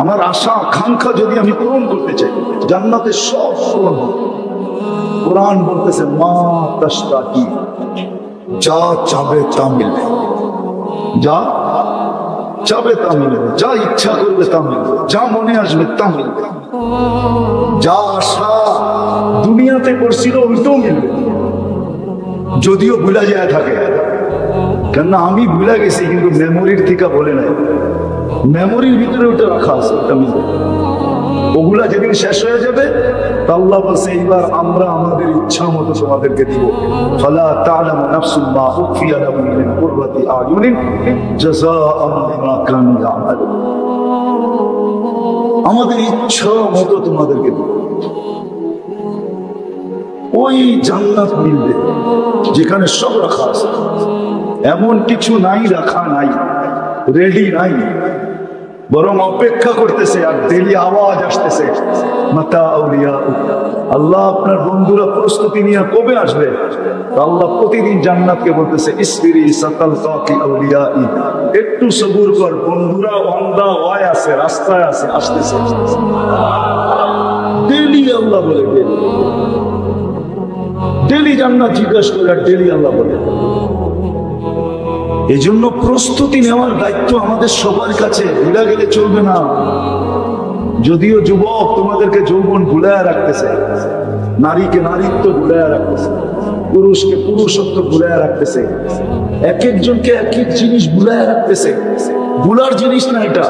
আমার আশা আকাঙ্ক্ষা যদি আমি পূরণ করতে চাই, জান্নাতের সব পূরণ হবে। কোরআন বলতেছে মা তাশতাকি, যা চাবে তা মিলবে, যা চাবে তা মিলবে, যা ইচ্ছা করবে তা মিলবে, যা মনে আসবে তা মিলবে। যা আশা দুনিয়াতে করছিল ওইটাও মিলবে, যদিও ভুলা যায় থাকে। কেননা আমি ভুলা গেছি, কিন্তু মেমোরির থেকে বলে নাই, মেমোরির ভিতরে ওটা রাখা আছে, ওটা মিলবে। ওগুলা যেদিন শেষ হয়ে যাবে, আল্লাহ বলছে এইবার আমরা আমাদের ইচ্ছা মতো তোমাদেরকে দিব। ফালা তা'লামু নাফসুম মা উখফিয়া লাহুম মিন কুররাতি আ'য়ুনিন জাযাআন বিমা কানু ইয়া'মালুন। আমাদের ইচ্ছা মতো তোমাদেরকে দিব। ওই জান্নাত মিলবে যেখানে সব রাখা আছে, এমন কিছু নাই রাখা নাই, রেডি নাই, বরং অপেক্ষা করতেছে। আর ডেলি আওয়াজ আসতেছে মাতা আউলিয়া, আল্লাহ আপনার বন্ধুরা প্রস্তুতি নিয়ে কবে আসবে? আল্লাহ প্রতিদিন জান্নাতকে বলতেছে ইসবিরি সাতালকাকি আউলিয়াই, একটু সবুর কর, বন্ধুরা অন দা ওয়ে আছে, রাস্তায় আছে, আসতেছে। ডেলি আল্লাহ বলে, ডেলি জান্নাত জিজ্ঞাসা করে, ডেলি আল্লাহ বলে। এই জন্য প্রস্তুতি নেওয়ার দায়িত্ব আমাদের সবার কাছে, ভুলে গেলে চলবে না। যদিও যুবক তোমাদেরকে যৌবন ভুলায় রাখতেছে, নারীকে নারীত্ব ভুলায় রাখতেছে, পুরুষকে পুরুষত্ব ভুলায় রাখতেছে, এক একজনকে এক এক জিনিস ভুলায় রাখতেছে। ভুলার জিনিস না এটা,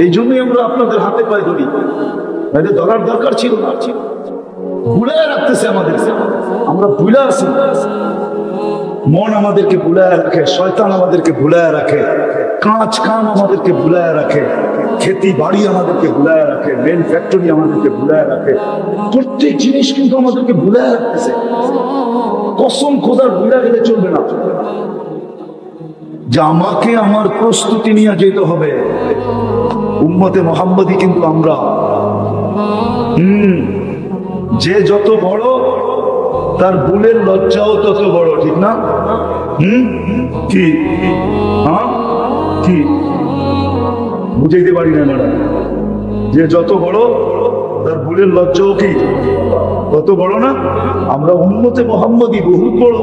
এই জন্যই আমরা আপনাদের হাতে পায়ে ধরি, এটা ধরার দরকার ছিল না। ভুলায় রাখতেছে আমাদের, আমরা ভুলে আছি। মন আমাদেরকে ভুলায় রাখে, শয়তান আমাদেরকে ভুলায় রাখে, কাঁচ কাম আমাদেরকে ভুলায় রাখে, খেতি বাড়ি আমাদেরকে ভুলায় রাখে, মেন ফ্যাক্টরি আমাদেরকে ভুলায় রাখে। প্রত্যেক জিনিস কিন্তু আমাদেরকে ভুলায় রাখতেছে। কসম খোদার ভুলা গেলে চলবে না, যে আমাকে আমার প্রস্তুতি নিয়ে যেতে হবে। উম্মতে মুহাম্মাদি কিন্তু আমরা, যে যত বড় তার ভুলের লজ্জাও তত বড়, ঠিক না? কি কি বুঝাইতে পারি না ম্যাডাম, যে যত বড় তার ভুলের লজ্জাও কি তত বড় না? আমরা উম্মতে মুহাম্মাদি বহুত বড়,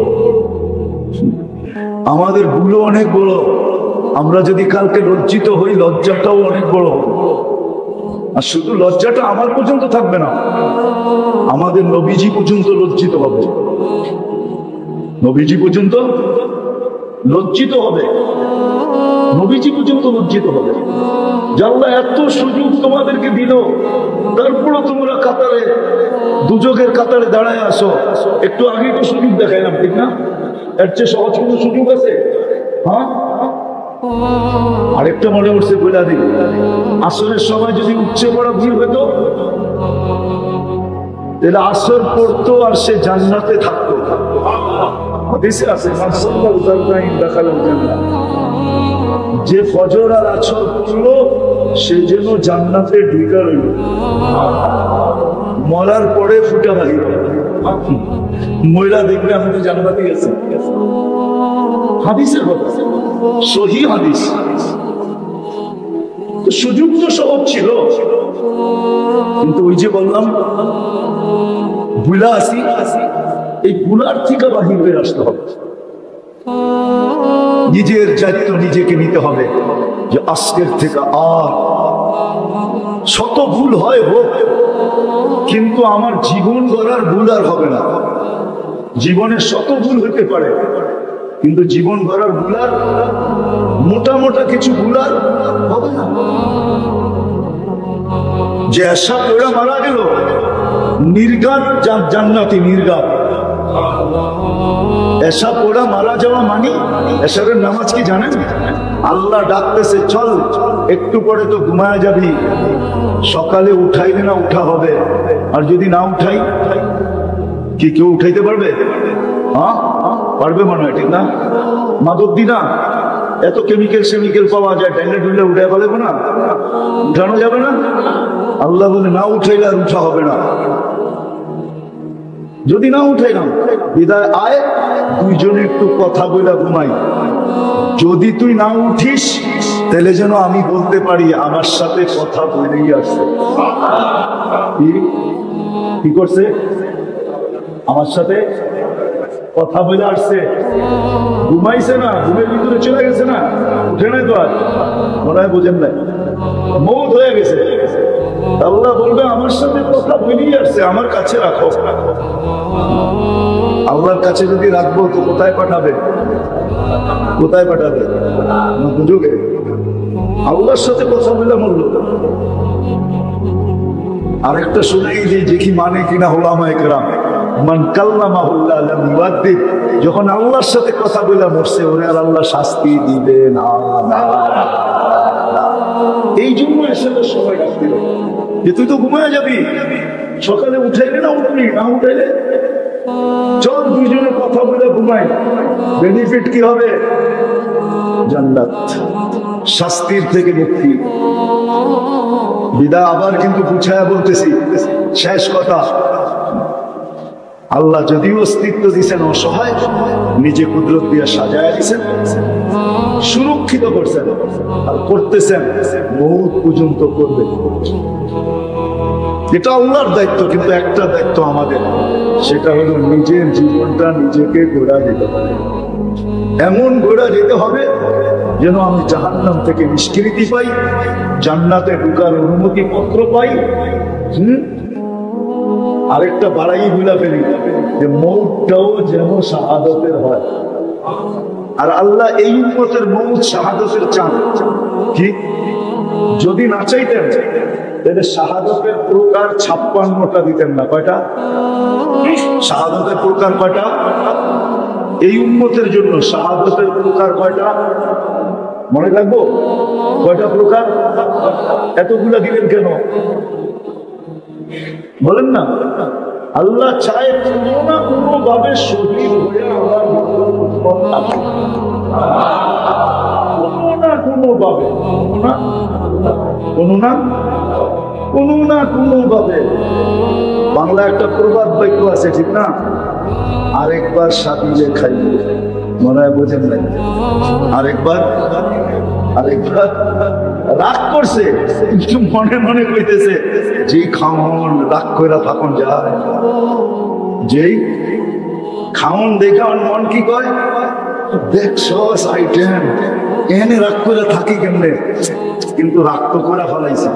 আমাদের ভুলও অনেক বড়। আমরা যদি কালকে লজ্জিত হই, লজ্জাটাও অনেক বড়। আর শুধু লজ্জাটা আমার পর্যন্ত থাকবে না, আমাদের নবীজি পর্যন্ত লজ্জিত হবে, নবীজি পর্যন্ত লজ্জিত হবে, নবীজি পর্যন্ত লজ্জিত হবে। আল্লাহ এত সুযোগ তোমাদেরকে দিল, তারপরও তোমরা কাতারে, দুযোগের কাতারে দাঁড়ায় আসো। একটু আগে তো সুযোগ দেখাইলাম, ঠিক না? এর চেয়ে সহজ কোনো সুযোগ আছে? হ্যাঁ, আরেকটা মনে উঠছে বলে দিই, আসরের সময় যদি উঠছে বড় ভিড় হতো, তাহলে আসর পড়তো আর সে জান্নাতে থাকতো। হাদিসে আছে যে ফজর আর আসর পড়লো সে যেন জান্নাতে ঢুকে রইল, মরার পরে ফুটা বাহির। মহিলা দেখবে আমি তো জান্নাতে গেছি, হাদিসের কথা, সহি হাদিস। সুযোগ তো সহজ ছিল, কিন্তু ওই যে বললাম ভুলা আসি, এই ভুলার থেকে বাহির হয়ে আসতে হবে। নিজের দায়িত্ব নিজেকে নিতে হবে, যে আজকের থেকে আর শত ভুল হয় হোক, কিন্তু আমার জীবন গড়ার ভুল আর হবে না। জীবনে শত ভুল হতে পারে, কিন্তু জীবন গড়ার ভুল আর মোটা মোটা কিছু ভুল আর হবে না। যে আশা পড়া মারা গেল, নির্ঘাত জান্নাতি, নির্ঘাত। এসা পড়া মারা যাওয়া মানে, এসারের নামাজ কি জানেন? আল্লাহ ডাকতেছে চল, একটু পরে তো ঘুমায় যাবি, সকালে উঠাইলে না উঠা হবে, আর যদি না উঠাই, কি কেউ উঠাইতে পারবে? হ্যাঁ পারবে মনে হয়, ঠিক না? মাদক দি না, এত কেমিক্যাল সেমিক্যাল পাওয়া যায়, ট্যাংলে টুলে উঠে ফেলে না, উঠানো যাবে না। আল্লাহ বলে না উঠাইলে আর উঠা হবে না। যদি না উঠাইলাম, বিদায় আয়, দুইজনে একটু কথা বলে ঘুমাই। যদি তুই না উঠিস, তাহলে যেন আমি বলতে পারি আমার সাথে কথা বলেই আসছে। কি করছে? আমার সাথে কথা বলে আসছে। ঘুমাইছে না, ঘুমের ভিতরে চলে গেছে না, উঠে নাই তো আর, মনে হয় বোঝেন নাই, মৌত হয়ে গেছে। আল্লাহ বলবে আমার সাথে কথা বলেই আসছে, আমার কাছে রাখো। আল্লাহর কাছে যদি রাখবো তো কোথায় পাঠাবে? কোথায় পাঠাবে? দুযোগে। আল্লাহর সাথে কথা বলে মূল্য। আরেকটা শুনেই যে কি মানে কিনা ওলামায়ে কেরাম, মান কাল্লামাহুল্লাহ লাম ইউআদ্দিব, যখন আল্লাহর সাথে কথা বলে মরছে ওরে আর আল্লাহ শাস্তি দিবে না। এই জন্য আসলে সবাই ডাকতে যে তুই তো ঘুমায় যাবি, সকালে উঠাইলে না উঠবি, না উঠাইলে চল দুইজনে কথা বলে ঘুমাই। বেনিফিট কি হবে? জান্নাত, শাস্তির থেকে মুক্তি। বিদা আবার কিন্তু বুঝায়া বলতেছি, শেষ কথা, আল্লাহ যদিও অস্তিত্ব দিচ্ছেন অসহায়, নিজে কুদরত দিয়ে সাজায় দিচ্ছেন, সুরক্ষিত করছেন, আর করতেছেন মৌত পর্যন্ত করবে। এটা আল্লাহর দায়িত্ব, কিন্তু একটা দায়িত্ব আমাদের, সেটা হলো নিজের জীবনটা নিজেকে গড়া দিতে হবে। এমন গড়া যেতে হবে যেন আমি জাহান্নাম থেকে নিষ্কৃতি পাই, জান্নাতে ঢোকার অনুমতি পত্র পাই। আরেকটা বাড়াই ভুলা ফেলি যে মৌতটাও যেন শাহাদাতের হয়। আর আল্লাহ এই উম্মতের মৌত শাহাদাতের চান। কি যদি না চাইতেন তাহলে শাহাদাতের প্রকার 56টা দিতেন না। কয়টা শাহাদাতের প্রকার? কয়টা? এই উম্মতের জন্য শাহাদাতের প্রকার কয়টা মনে রাখবো? কয়টা প্রকার? এতগুলা দিলেন কেন বলেন না? আল্লাহ চায় কোনো না কোনো ভাবে শহীদ হয়ে আমার কোনো না কোনো ভাবে, কোনো না কোনো ভাবে। বাংলা একটা প্রবাদ বাক্য আছে, ঠিক না? আরেকবার সাদিলে খাইবে, মনে হয় বোঝেন নাই? আরেকবার রাগ করছে, কিন্তু মনে মনে কইতেছে যে খাওন রাগ করে থাকুন যায়, যেই খাওন দেখান মন কি কয়, দেখছো আইটেম এনে রাগ করে থাকি কেমনে, কিন্তু রাগ তো করে ফেলাইছে।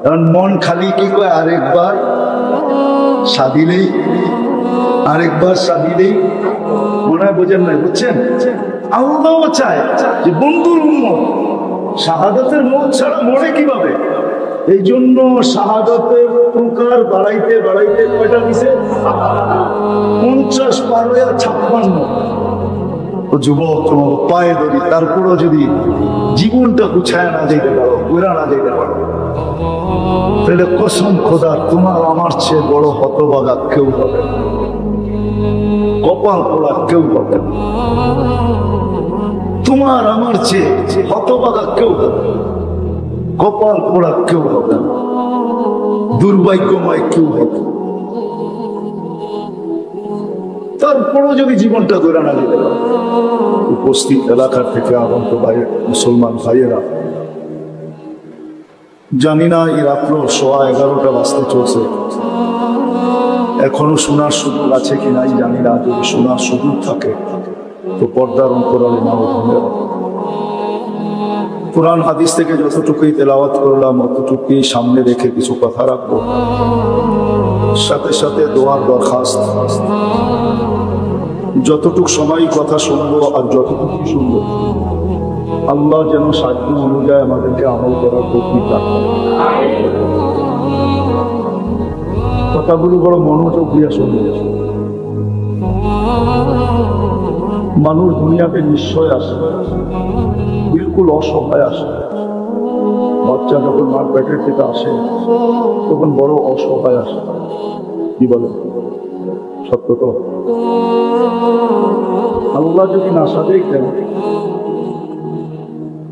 কারণ মন খালি কি কয়, আরেকবার সাদিলেই, আরেকবার সাদিলেই। মনে হয় বোঝেন নাই? বুঝছেন? আল্লাহও চায় যে বন্ধুর উম্মত শাহাদাতের মৌত ছাড়া মরে কিভাবে। এই জন্য শাহাদাতের প্রকার বাড়াইতে বাড়াইতে কয়টা দিছে? 50 পার হয়ে 56। ও যুবক, তোমার পায়ে ধরি, তারপরও যদি জীবনটা গুছায় না যেতে পারো, ঘুরা না যেতে পারো, তাহলে কসম খোদা তোমার আমার চেয়ে বড় হতভাগা কেউ হবে, কপাল পোড়া কেউ হবে। তোমার আমার চেয়ে হতভাগা কেউ হবে, কপাল পোড়া কেউ হবে, দুর্ভাগ্যময় কেউ হবে। তারপরও যদি জীবনটা ধরে না যেতে পারে, উপস্থিত এলাকার থেকে আগন্ত ভাইয়ের মুসলমান ভাইয়েরা, জানি না এই রাত্র 11:15 বাজতে চলছে, এখনো শোনার সুযোগ আছে কি নাই জানি না। যদি শোনার সুযোগ থাকে তো পর্দার অন্তরালে নাও ধরে। কোরআন হাদিস থেকে যতটুকুই তেলাওয়াত করলাম অতটুকুই সামনে রেখে কিছু কথা রাখবো, সাথে সাথে দোয়ার দরখাস্ত। যতটুক সময় কথা শুনবো আর যতটুকুই শুনবো, আল্লাহ যেন সাধ্য অনুযায়ী আমাদেরকে আমল করার তৌফিক দান করেন। কথাগুলো বড় মনোযোগ দিয়ে শুনবে। মানুষ দুনিয়াতে নিশ্চয় আসে, বিলকুল অসহায় আসে। বাচ্চা যখন মার পেটের থেকে আসে তখন বড় অসহায় আসে। কি বলে? সত্য তো? আল্লাহ যদি না সাজাইতেন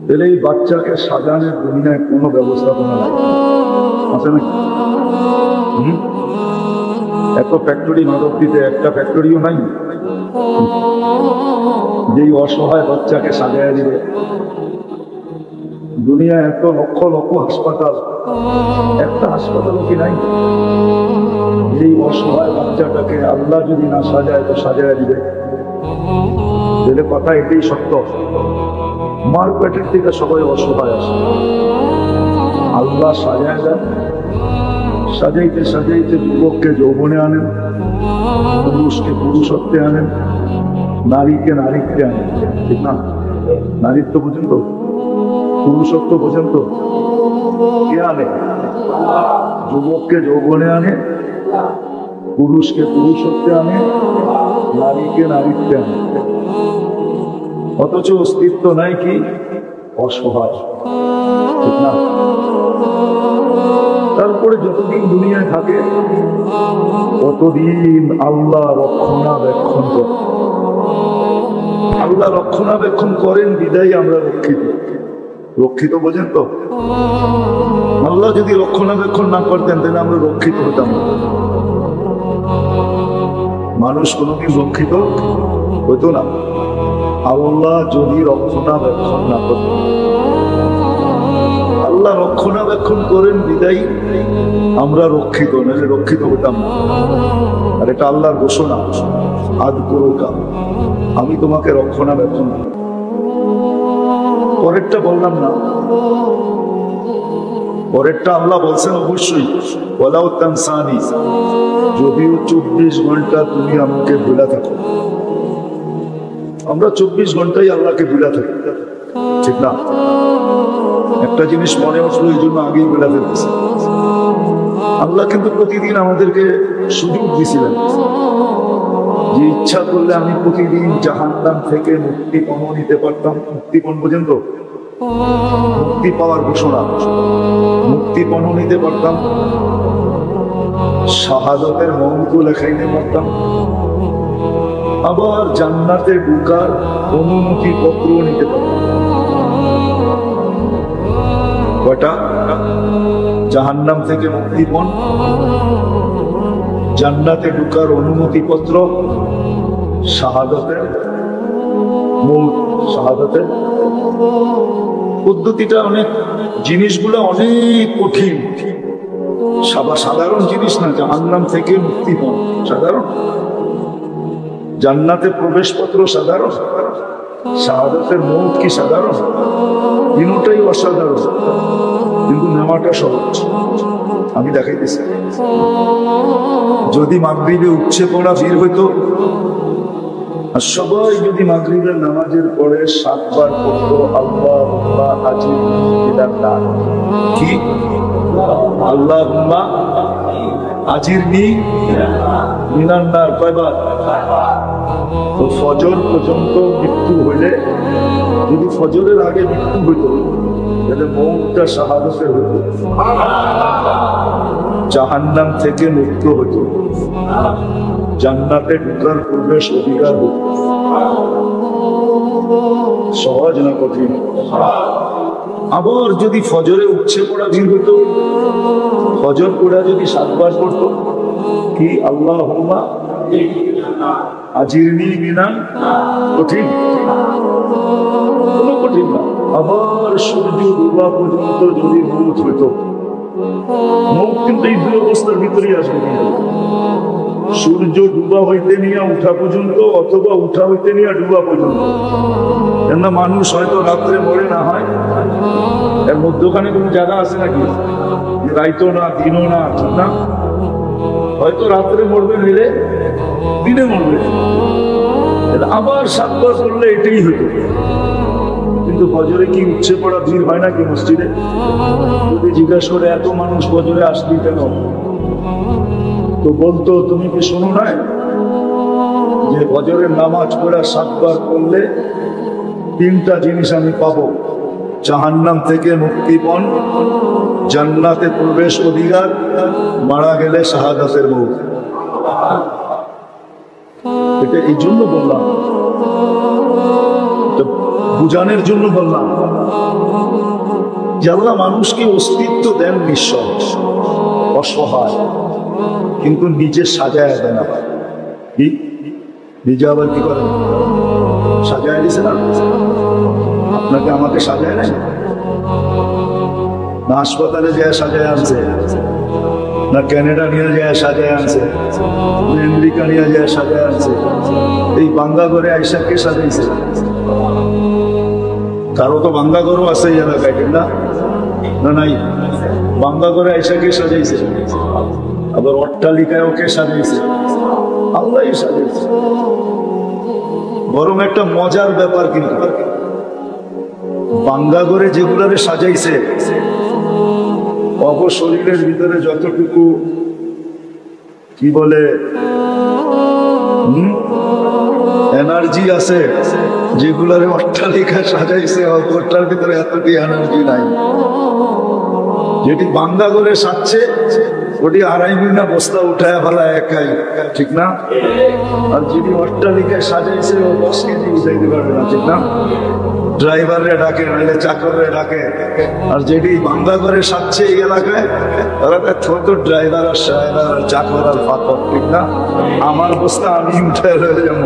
তাহলে এই বাচ্চাকে সাজানোর দুনিয়ায় কোনো ব্যবস্থাপনা নাই, আছে নাকি? এত ফ্যাক্টরি নগরীতে একটা ফ্যাক্টরিও নাই যেই অসহায় বাচ্চাকে সাজায় দিবে। দুনিয়ায় এত লক্ষ লক্ষ হাসপাতাল, একটা হাসপাতালও কি নাই? এই অসহায় বাচ্চাটাকে আল্লাহ যদি না সাজায় তো সাজায় দিবে। দিলে কথা এটাই সত্য। মার পেটের থেকে সবাই অসহায় আসে, আল্লাহ সাজায় দেন। সাজাইতে সাজাইতে যুবককে যৌবনে আনেন, পুরুষকে পুরুষত্বে আনেন, নারীকে নারীত্বে আনেন। ঠিক না? নারীত্ব পর্যন্ত, পুরুষত্ব পর্যন্ত কে আনে? যুবককে যৌবনে আনে, পুরুষকে পুরুষত্বে আনে, নারীকে নারীত্বে আনে। অথচ অস্তিত্ব নাই কি? অসহায়। ঠিক না? তারপরে যতদিন দুনিয়ায় থাকে ততদিন আল্লাহ রক্ষণাবেক্ষণ করেন। আল্লাহ রক্ষণাবেক্ষণ করেন বিদায় আমরা রক্ষিত। রক্ষিত বোঝেন তো? আল্লাহ যদি রক্ষণাবেক্ষণ না করতেন তাহলে আমরা রক্ষিত হতাম না। মানুষ কোনোদিন রক্ষিত হতো না আল্লাহ যদি রক্ষণাবেক্ষণ না করতেন। আল্লাহ রক্ষণাবেক্ষণ করেন বিদায় আমরা রক্ষিত, নাহলে রক্ষিত হতাম না। আর এটা আল্লাহর ঘোষণা, আদ করুকা, আমি তোমাকে রক্ষণাবেক্ষণ করি। পরেরটা বললাম না, পরেরটা আল্লাহ বলছেন অবশ্যই, ওয়ালাউ তানসানি, যদিও 24 ঘন্টা তুমি আমাকে ভুলে থাকো। আমরা 24 ঘন্টাই আল্লাহকে ভুলে থাকি। ঠিক না? একটা জিনিস মনে আসলো এই জন্য আগেই ভুলে ফেলতেছি। আল্লাহ কিন্তু প্রতিদিন আমাদেরকে সুযোগ দিয়েছিলেন যে ইচ্ছা করলে আমি প্রতিদিন জাহান্নাম থেকে মুক্তিপণ নিতে পারতাম। মুক্তিপণ পর্যন্ত মুক্তি পাওয়ার ঘোষণা, মুক্তিপণ নিতে পারতাম, শাহাদাতের মৌত লেখাইতে পারতাম, আবার জান্নাতে ঢোকার অনুমতি পত্র নিতে পারতাম। কয়টা? জাহান্নাম থেকে মুক্তিপণ, জান্নাতে ঢোকার অনুমতি পত্র, শাহাদাতের মৌত। শাহাদাতের পদ্ধতিটা অনেক, জিনিসগুলো অনেক কঠিন, সাধারণ জিনিস না। জাহান্নাম থেকে মুক্তিপণ সাধারণ, জান্নাতে প্রবেশপত্র সাধারণ, শাহাদাতের মৌত কি সাধারণ? তিনটাই অসাধারণ, কিন্তু নেওয়াটা সহজ। আমি দেখাইতেছি, যদি মাগরিবে উঠছে পড়া ভিড় হইতো আর সবাই যদি মাগরিবের নামাজের পরে 7 বার পড়তো আল্লাহুম্মা আজিরনি মিনান নার। কি? আল্লাহুম্মা আজিরনি মিনান নার। কয়বার? তো ফজর পর্যন্ত মৃত্যু হইলে, যদি ফজরের আগে মৃত্যু হইত তাহলে মৌতটা শাহাদাতের হইত, জাহান্নাম থেকে মুক্ত হইত, জান্নাতে ঢোকার প্রবেশ অধিকার হইত। সহজ না কঠিন? আবার যদি ফজরে উঠছে পড়া ভিড় হইত, ফজর পড়া যদি 7 বার পড়তো, কি আল্লাহুম্মা আজিরনি মিনান, কঠিন? কোনো কঠিন না। আবার সূর্য ডুবা পর্যন্ত যদি মৌত হইতো, মৌত কিন্তু এই দুই অবস্থার ভিতরেই আসবে। সূর্য ডুবা হইতে নিয়ে উঠা পর্যন্ত, অথবা উঠা হইতে নিয়ে ডুবা পর্যন্ত। কেন মানুষ হয়তো রাত্রে মরে না হয়, এর মধ্যখানে কোনো জায়গা আছে নাকি? রাইতো না, দিনও না, ঠিক না? হয়তো রাত্রে মরবে, মিলে দিনে মরবে। আবার 7 বার করলে এটাই হইতো। কিন্তু ফজরে কি উঠছে পড়া ভিড় হয় নাকি মসজিদে? যদি জিজ্ঞাসা করে এত মানুষ ফজরে আসলি কেন, তো বলতো তুমি কি শোনো নাই যে ফজরের নামাজ পড়া 7 বার করলে 3টা জিনিস আমি পাবো, জাহান্নাম থেকে মুক্তিপণ, জান্নাতে প্রবেশ অধিকার, মারা গেলে শাহাদাতের মৌত। এটা এই জন্য বললাম, বুঝানোর জন্য বললাম যে আল্লাহ মানুষকে অস্তিত্ব দেন নিঃস্ব, অসহায়, কিন্তু নিজে সাজায় দেন। আবার কি নিজে আবার কি করেন? সাজায় দিছে না? আপনাকে আমাকে সাজায় নেয়? না হাসপাতালে যায় সাজায় আনছে, না ক্যানাডা নিয়ে যায় সাজায় আনছে, না আমেরিকা নিয়ে যায় সাজায় আনছে। এই বাঙ্গা ঘরে আইসা কে সাজাইছে? কারো তো বাঙ্গা ঘরও আছে এই এলাকায়, ঠিক না? না নাই? বাঙ্গা ঘরে আইসা কে সাজাইছে? আবার অট্টালিকায়ও কে সাজাইছে? আল্লাহই সাজাইছে। বরং একটা মজার ব্যাপার, কিন্তু বাঙ্গা ঘরে যেগুলারে সাজাইছে অব শরীরের ভিতরে যতটুকু কি বলে এনার্জি আছে, যেগুলারে অট্টালিকা সাজাইছে অপরটার ভিতরে এতটি এনার্জি নাই। যেটি বাঙ্গা ঘরে সাজছে ওটি 2.5 মিনা বস্তা উঠায় ফেলা একাই, ঠিক না? আর যেটি অট্টালিকায় সাজাইছে ও 10 কেজি উঠাইতে পারবে না, ঠিক না? ড্রাইভারে ডাকে, নাহলে চাকরে ডাকে। আর যেটি বাঙ্গা ঘরে সাজছে এই এলাকায়, ওরা ছোট ড্রাইভার আর চাকর আর ফাতর, ঠিক না? আমার বস্তা আমি উঠে রয়ে যাবো।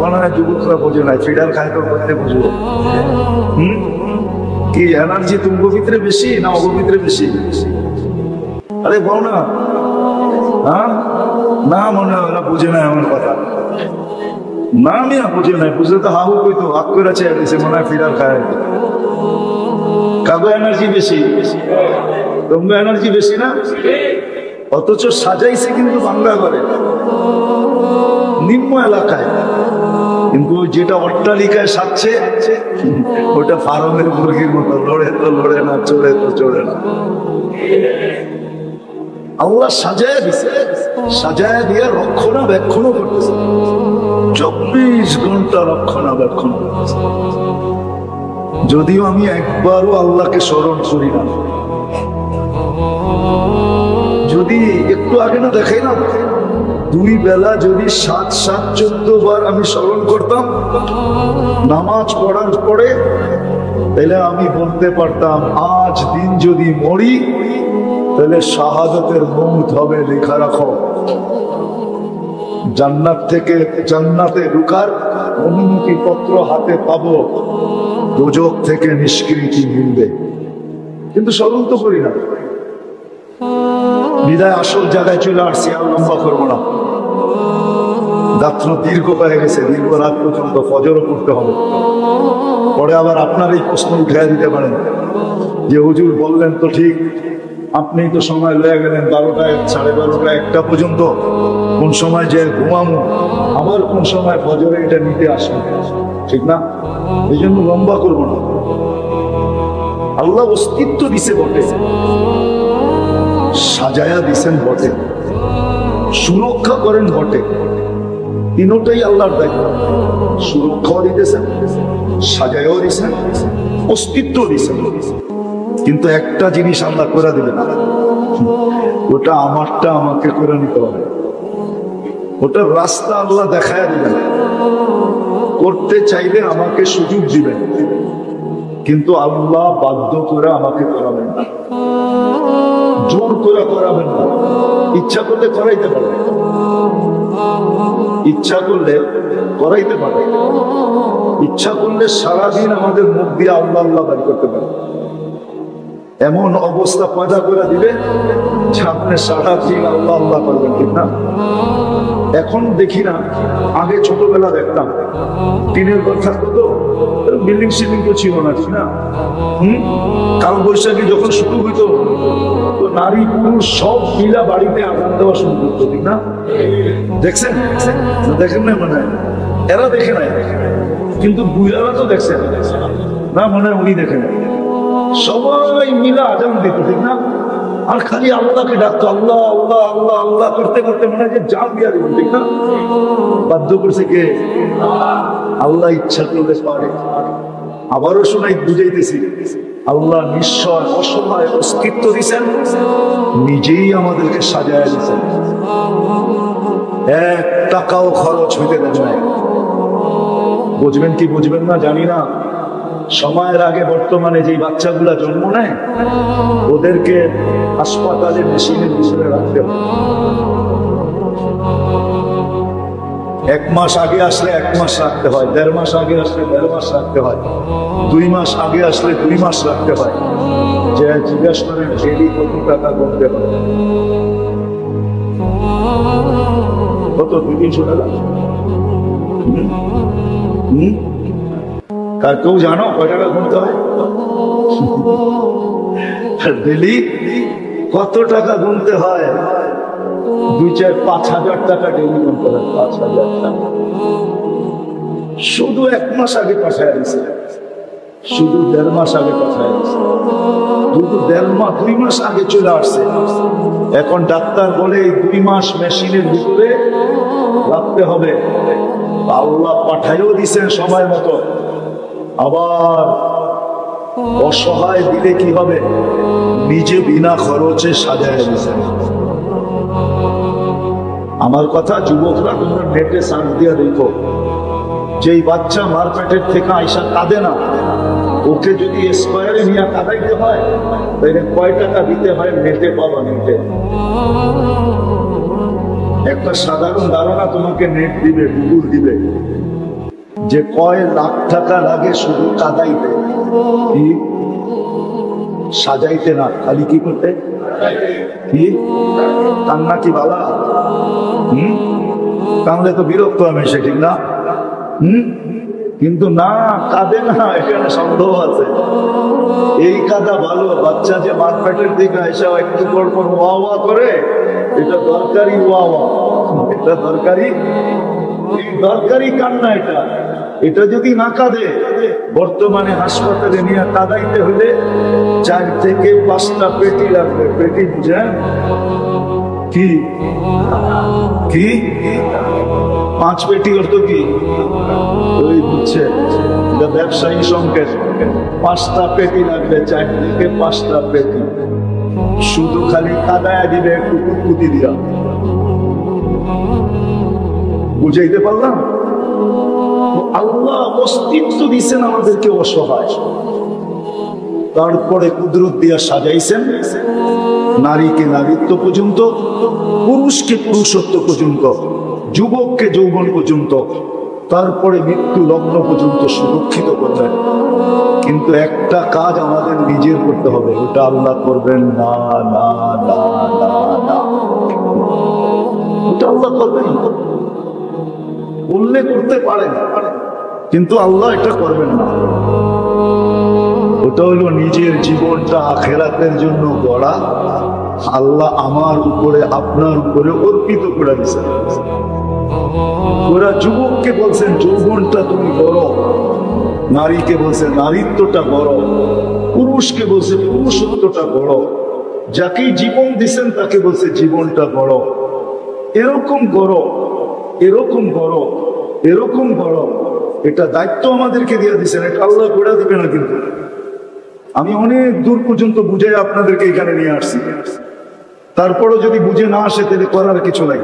মনে হয় যুবকরা বোঝে নাই, ফিডার খায় তো করতে বুঝবো। কি এনার্জি তুমগো ভিতরে বেশি না অগো ভিতরে বেশি? আরে বল না। হ্যাঁ না, মনে হয় ওরা বুঝে নাই আমার কথা। না মিয়া বুঝে নাই, বুঝলে তো হাবু কইতো হাত করে চেয়ে দিছে, মনে হয় ফিডার খায়। কাগো এনার্জি বেশি, তুমগো এনার্জি বেশি না? অথচ সাজাইছে কিন্তু বাংলা করে নিম্ন এলাকায়, কিন্তু যেটা অট্টালিকায় সাজছে ওটা ফার্মের মুরগির মতো, লড়ে তো লড়ে না, চড়ে তো চড়ে না। আল্লাহ সাজায় দিছে, সাজায় দিয়ে রক্ষণাবেক্ষণও করতেছে, 24 ঘন্টা রক্ষণাবেক্ষণ করতেছে। যদিও আমি একবারও আল্লাহকে স্মরণ করি না, যদি একটু আগে না দেখাই না 2 বেলা যদি 7-7-14 বার আমি স্মরণ করতাম নামাজ পড়ার পরে, তাহলে আমি বলতে পারতাম আজ দিন যদি মরি তাহলে শাহাদাতের মৌত হবে, লেখা রাখো। জান্নাত থেকে জান্নাতে ঢোকার অনুমতি পত্র হাতে পাবো, দোজখ থেকে নিষ্কৃতি মিলবে। কিন্তু স্মরণ তো করি না, বিদায় আসল জায়গায় চলে আসছি। আর লম্বা করবো না, রাত্র দীর্ঘ হয়ে গেছে, দীর্ঘ রাত পর্যন্ত ফজরও করতে হবে। পরে আবার আপনার এই প্রশ্ন উঠাই দিতে পারেন যে হুজুর বললেন তো ঠিক, আপনি তো সময় লয়ে গেলেন 12টা, 12:30, 1টা পর্যন্ত, কোন সময় যে ঘুমামো, আবার কোন সময় ফজরে এটা নিতে আসবে, ঠিক না? এই জন্য লম্বা করবো না। আল্লাহ অস্তিত্ব দিছে বটে, সাজায়া দিছেন বটে, সুরক্ষা করেন বটে, তিনটাই আল্লাহর দায়িত্ব। সুরক্ষাও দিতেছেন, সাজায়ও দিছেন, অস্তিত্ব দিছেন। কিন্তু একটা জিনিস আল্লাহ করে দিবেন, ওটা আমারটা আমাকে করে নিতে হবে। ওটার রাস্তা আল্লাহ দেখায় দিবেন, করতে চাইলে আমাকে সুযোগ দিবেন, কিন্তু আল্লাহ বাধ্য করে আমাকে করাবেন না, জোর করে করাবেন না। ইচ্ছা করলে করাইতে পারে, ইচ্ছা করলে করাইতে পারে, ইচ্ছা করলে সারাদিন আমাদের মুখ দিয়ে আল্লাহ আল্লাহ বাড়ি করতে পারে। এমন অবস্থা পয়দা করে দিবে যে আপনি সারাদিন আল্লাহ আল্লাহ করবেন, ঠিক না? এখন দেখি না, আগে ছোটবেলা দেখতাম টিনের ঘর থাকতো, তো বিল্ডিং সিল্ডিং তো ছিল না, ঠিক না? কাল বৈশাখী যখন শুরু হইতো, তো নারী পুরুষ সব মিলা বাড়িতে আজান দেওয়া শুরু করতো, ঠিক না? দেখছেন? দেখেন না? মনে হয় এরা দেখে নাই, কিন্তু বুইরারা তো দেখছেন না, মনে হয় উনি দেখেন। সবাই মিলা আজান দিত, ঠিক না? আর খালি আল্লাহকে ডাকতো, আল্লাহ আল্লাহ আল্লাহ আল্লাহ করতে করতে মনে হয় যে জান দিয়া দিবেন, ঠিক না? বাধ্য করছে কে? আল্লাহ ইচ্ছা করলে পারে। আবারও শোনাই, বুঝাইতেছি, আল্লাহ নিশ্চয় অসহায় অস্তিত্ব দিচ্ছেন, নিজেই আমাদেরকে সাজায় দিচ্ছেন, 1 টাকাও খরচ হইতে দেন নাই। বুঝবেন কি বুঝবেন না জানি না। সময়ের আগে বর্তমানে যে বাচ্চাগুলা জন্ম নেয়, ওদেরকে হাসপাতালে মেশিনের ভিতরে রাখতে হবে। 1 মাস আগে আসলে 1 মাস রাখতে হয়, 1.5 মাস আগে আসলে 1.5 মাস রাখতে হয়, 2 মাস আগে আসলে 2 মাস রাখতে হয়। যে জিজ্ঞাসা করেন ডেলি কত টাকা গুনতে হয়? কত? 200-300 টাকা। কেউ জানো কয় টাকা গুনতে হয়? ডেলি কত টাকা গুনতে হয়? 2-4-5,000 টাকা ডেলি গুনতে হয়। 5,000 টাকা শুধু 1 মাস আগে পাঠায় দিচ্ছে, শুধু 1.5 মাস আগে পাঠায় দিচ্ছে, শুধু 2 মাস আগে চলে আসছে। এখন ডাক্তার বলে এই 2 মাস মেশিনের ভিতরে রাখতে হবে। আল্লাহ পাঠাইও দিচ্ছেন সময় মতো। আবার অসহায় দিলে কি হবে? নিজে বিনা খরচে সাজায় দিচ্ছেন। আমার কথা যুবকরা, তোমরা নেটে সার্চ দিয়ে দেখো, যেই বাচ্চা মার পেটের থেকে আইসা কাঁদে না, ওকে যদি স্কোয়ারে নিয়ে কাঁদাইতে হয় তাহলে কয় টাকা দিতে হয়? নেটে পাবা, নেটে। একটা সাধারণ ধারণা তোমাকে নেট দিবে, গুগল দিবে, যে কয় লাখ টাকা লাগে শুধু কাঁদাইতে, কি সাজাইতে না, খালি কি করতে, কি কান্না কি বালা? তাহলে তো বিরক্ত হবে, সে ঠিক না? কিন্তু না, কাঁদে না, এখানে সন্দেহ আছে। এই কাদা ভালো। বাচ্চা যে মার পেটের দিকে এসে একটু পর পর ওয়া ওয়া করে, এটা দরকারি ওয়া ওয়া, এটা দরকারি, এই দরকারি কান্না। এটা এটা যদি না কাঁদে, বর্তমানে হাসপাতালে নিয়ে কাঁদাইতে হলে 4 থেকে 5টা পেটি লাগবে। পেটি বুঝেন কি? কি 5 পেটি অর্থ কি? ওই বুঝছে, এটা ব্যবসায়ী সংকেত। 5টা পেটি লাগবে, 4 থেকে 5টা পেটি। শুধু খালি কাদায় দিবে একটু কুকুতি দিয়া। বুঝাইতে পারলাম? আল্লাহ অস্তিত্ব দিচ্ছেন আমাদেরকে অসহায়, তারপরে কুদরত দিয়া সাজাইছেন নারীকে নারীত্ব পর্যন্ত, পুরুষকে পুরুষত্ব পর্যন্ত, যুবককে যৌবন পর্যন্ত, তারপরে মৃত্যু লগ্ন পর্যন্ত সুরক্ষিত করবেন। কিন্তু একটা কাজ আমাদের নিজের করতে হবে, ওটা আল্লাহ করবেন না, না, না, না, না। ওটা আল্লাহ করবেন না। বললে করতে পারেন, কিন্তু আল্লাহ এটা করবেন না। ওটা হলো নিজের জীবনটা আখিরাতের জন্য গড়া, আল্লাহ আমার উপরে আপনার উপরে অর্পিত করে দিয়েছেন। ওরা যুবককে বলছেন যৌবনটা তুমি বড়, নারীকে বলছে নারীত্বটা বড়, পুরুষকে বলছে পুরুষত্বটা বড়, যাকেই জীবন দিচ্ছেন তাকে বলছে জীবনটা বড়। এরকম বড়, এরকম বড়, এরকম বড়, এটা দায়িত্ব আমাদেরকে দিয়ে দিচ্ছেন, এটা আল্লাহ করে দিবে না। কিন্তু আমি অনেক দূর পর্যন্ত বুঝে আপনাদেরকে এখানে নিয়ে আসছি, তারপরও যদি বুঝে না আসে তাহলে করার কিছু নাই।